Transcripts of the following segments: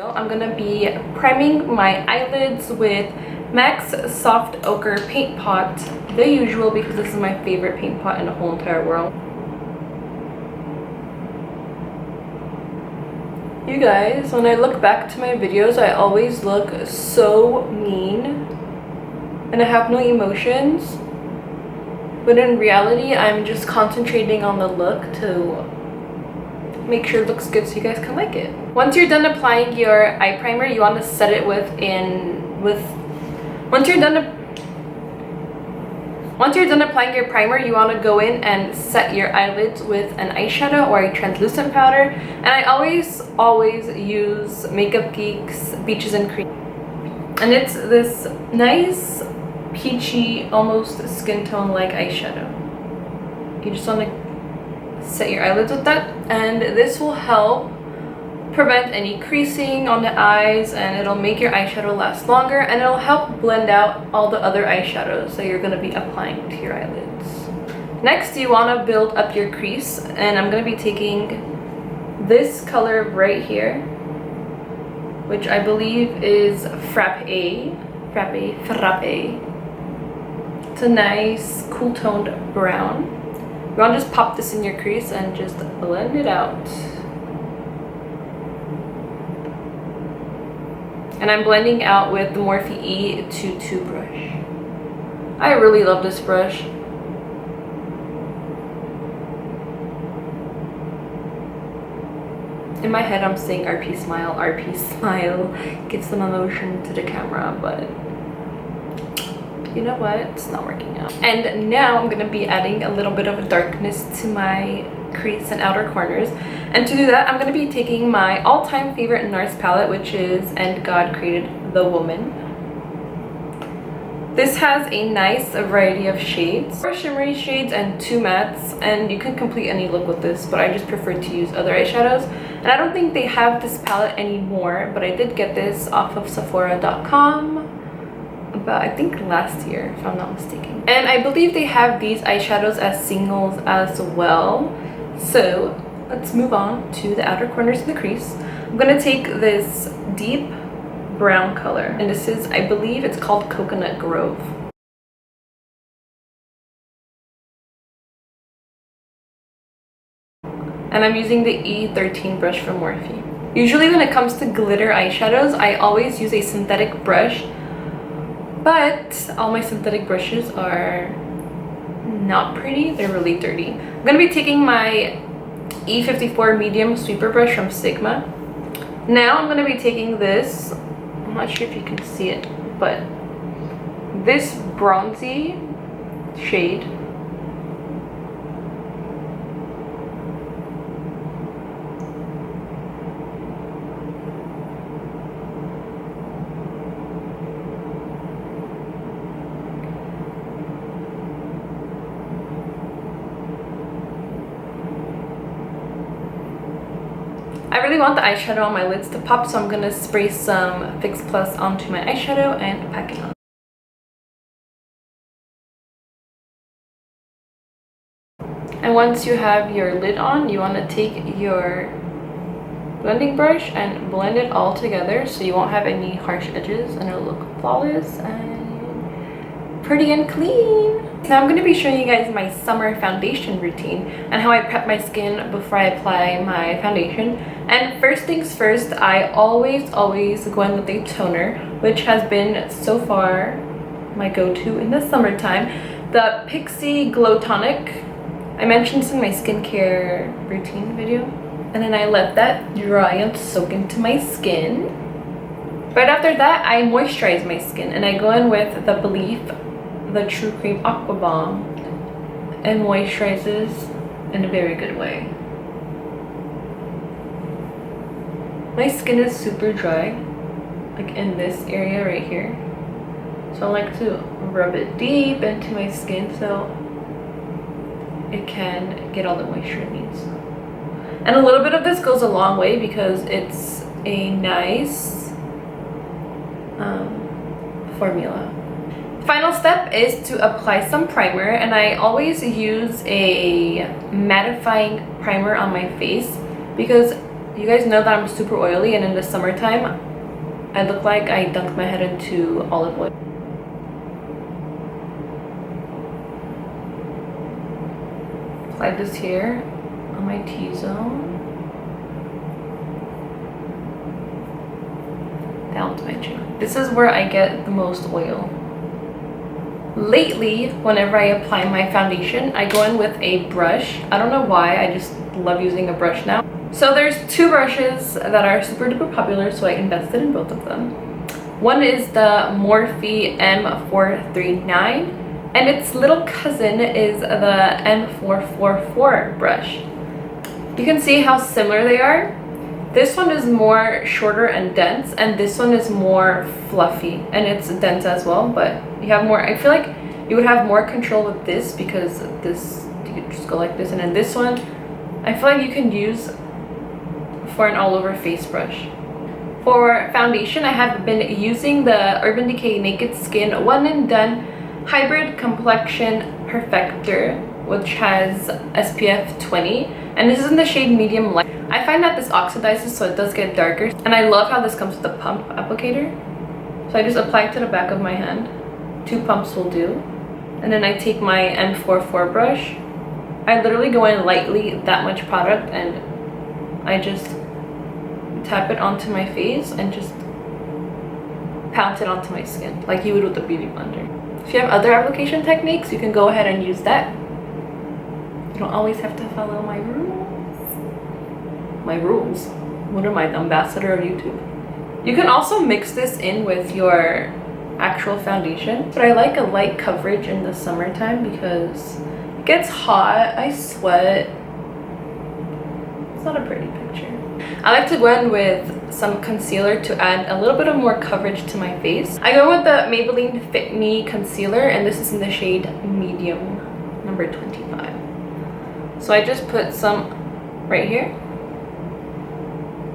video, I'm gonna be priming my eyelids with MAC's Soft Ochre Paint Pot, the usual, because this is my favorite paint pot in the whole entire world. You guys, when I look back to my videos, I always look so mean and I have no emotions, but in reality I'm just concentrating on the look to make sure it looks good so you guys can like it. Once you're done applying your eye primer, you want to set it once you're done applying your primer, you want to go in and set your eyelids with an eyeshadow or a translucent powder. And I always use Makeup Geek's Peaches and Cream, and it's this nice peachy, almost skin tone like eyeshadow. You just want to set your eyelids with that, and this will help prevent any creasing on the eyes, and it'll make your eyeshadow last longer, and it'll help blend out all the other eyeshadows that you're going to be applying to your eyelids. Next, you want to build up your crease, and I'm going to be taking this color right here, which I believe is Frappe. It's a nice cool toned brown. You want to just pop this in your crease and just blend it out. And I'm blending out with the Morphe E22 brush. I really love this brush. In my head I'm saying RP smile, give some emotion to the camera, but you know what, it's not working out. And now I'm gonna be adding a little bit of darkness to my crease and outer corners, and to do that I'm going to be taking my all-time favorite NARS palette, which is And God Created the Woman. This has a nice variety of shades, 4 shimmery shades and 2 mattes, and you can complete any look with this, but I just prefer to use other eyeshadows. And I don't think they have this palette anymore, but I did get this off of Sephora.com about, I think, last year, if I'm not mistaken. And I believe they have these eyeshadows as singles as well. So let's move on to the outer corners of the crease. I'm going to take this deep brown color, and this is, I believe it's called Coconut Grove. And I'm using the E13 brush from Morphe. Usually when it comes to glitter eyeshadows, I always use a synthetic brush, but all my synthetic brushes are not pretty, they're really dirty. I'm going to be taking my E54 medium sweeper brush from Sigma. Now I'm going to be taking this, I'm not sure if you can see it, but this bronzy shade, I really want the eyeshadow on my lids to pop, so I'm going to spray some Fix Plus onto my eyeshadow and pack it on. And once you have your lid on, you want to take your blending brush and blend it all together so you won't have any harsh edges, and it'll look flawless and pretty and clean. Now I'm going to be showing you guys my summer foundation routine and how I prep my skin before I apply my foundation. And first things first, I always go in with a toner, which has been so far my go-to in the summertime, the Pixi Glow Tonic. I mentioned this in my skincare routine video, and then I let that dry and soak into my skin. Right after that, I moisturize my skin, and I go in with the Belief the True Cream Aqua Bomb, and moisturizes in a very good way. My skin is super dry, like in this area right here, so I like to rub it deep into my skin so it can get all the moisture it needs. And a little bit of this goes a long way because it's a nice formula. Final step is to apply some primer, and I always use a mattifying primer on my face because You guys know that I'm super oily, and in the summertime, I look like I dunked my head into olive oil. Apply this here on my T-zone. Down to my chin. This is where I get the most oil. Lately, whenever I apply my foundation, I go in with a brush. I don't know why, I just love using a brush now. So there's two brushes that are super duper popular, so I invested in both of them. One is the Morphe M439, and its little cousin is the M444 brush. You can see how similar they are. This one is more shorter and dense, and this one is more fluffy, and it's dense as well, but you have more. I feel like you would have more control with this, because this, you could just go like this, and then this one, I feel like you can use for an all-over face brush. For foundation, I have been using the Urban Decay Naked Skin One and Done Hybrid Complexion Perfector, which has SPF 20, and this is in the shade medium light. I find that this oxidizes, so it does get darker, and I love how this comes with a pump applicator. So I just apply it to the back of my hand. 2 pumps will do. And then I take my M44 brush. I literally go in lightly, that much product, and I just tap it onto my face and just pounce it onto my skin like you would with a beauty blender. If you have other application techniques, you can go ahead and use that. You don't always have to follow my rules. My rules? What am I, the ambassador of YouTube? You can also mix this in with your actual foundation, but I like a light coverage in the summertime because it gets hot, I sweat. It's not a pretty picture. I like to go in with some concealer to add a little bit of more coverage to my face. I go with the Maybelline Fit Me Concealer, and this is in the shade medium, number 25. So I just put some right here.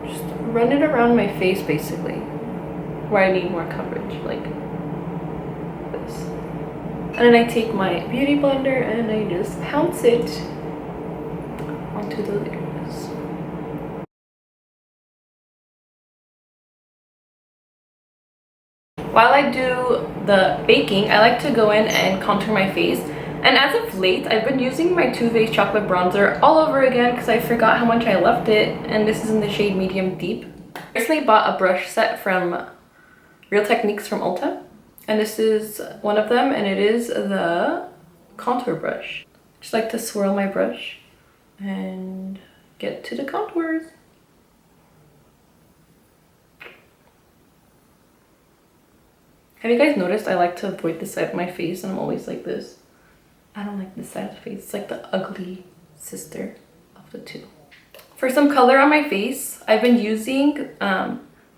Just run it around my face, basically, where I need more coverage, like this. And then I take my beauty blender and I just pounce it onto the layers. While I do the baking, I like to go in and contour my face. And as of late, I've been using my Too Faced chocolate bronzer all over again because I forgot how much I left it. And this is in the shade medium deep. I recently bought a brush set from Real Techniques from Ulta. And this is one of them, and it is the contour brush. Just like to swirl my brush and get to the contours. Have you guys noticed I like to avoid this side of my face, and I'm always like this? I don't like this side of the face. It's like the ugly sister of the two. For some color on my face, I've been using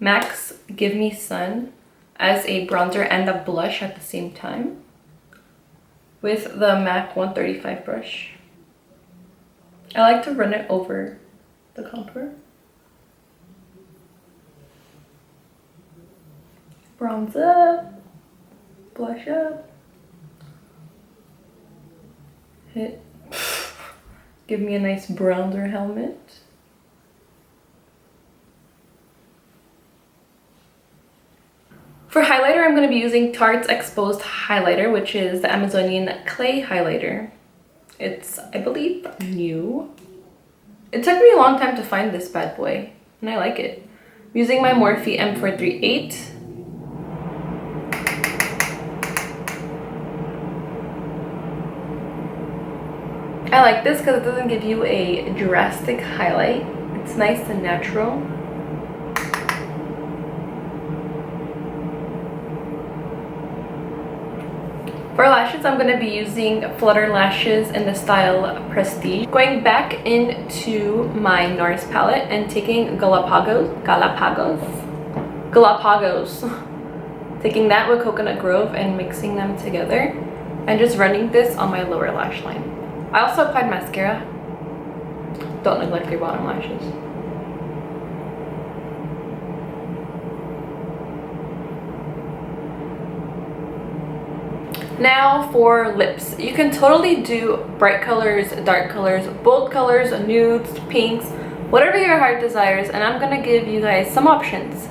MAC's Give Me Sun as a bronzer and a blush at the same time with the MAC 135 brush. I like to run it over the contour. Bronze up, blush up, hit, give me a nice bronzer helmet. For highlighter, I'm going to be using Tarte's Exposed Highlighter, which is the Amazonian Clay Highlighter. It's, I believe, new. It took me a long time to find this bad boy, and I like it. I'm using my Morphe M438. I like this because it doesn't give you a drastic highlight. It's nice and natural. For lashes, I'm going to be using Flutter lashes in the style Prestige. Going back into my NARS palette and taking Galapagos. Taking that with Coconut Grove and mixing them together. And just running this on my lower lash line. I also applied mascara. Don't neglect your bottom lashes. Now for lips. You can totally do bright colors, dark colors, bold colors, nudes, pinks, whatever your heart desires, and I'm gonna give you guys some options.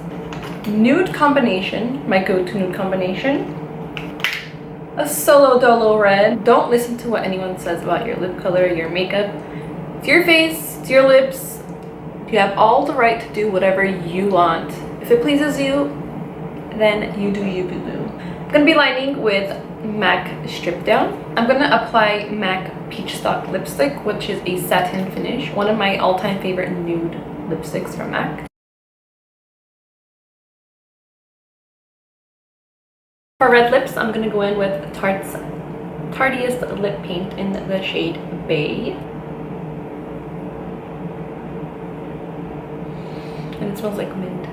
Nude combination, my go-to nude combination. A solo dolo red. Don't listen to what anyone says about your lip color, your makeup. It's your face, it's your lips. You have all the right to do whatever you want. If it pleases you, then you do you, boo-boo. I'm gonna be lining with MAC Strip Down. I'm gonna apply MAC Peach Stock Lipstick, which is a satin finish. One of my all-time favorite nude lipsticks from MAC. For red lips, I'm gonna go in with Tarte's Tartiest Lip Paint in the shade Bay. And it smells like mint.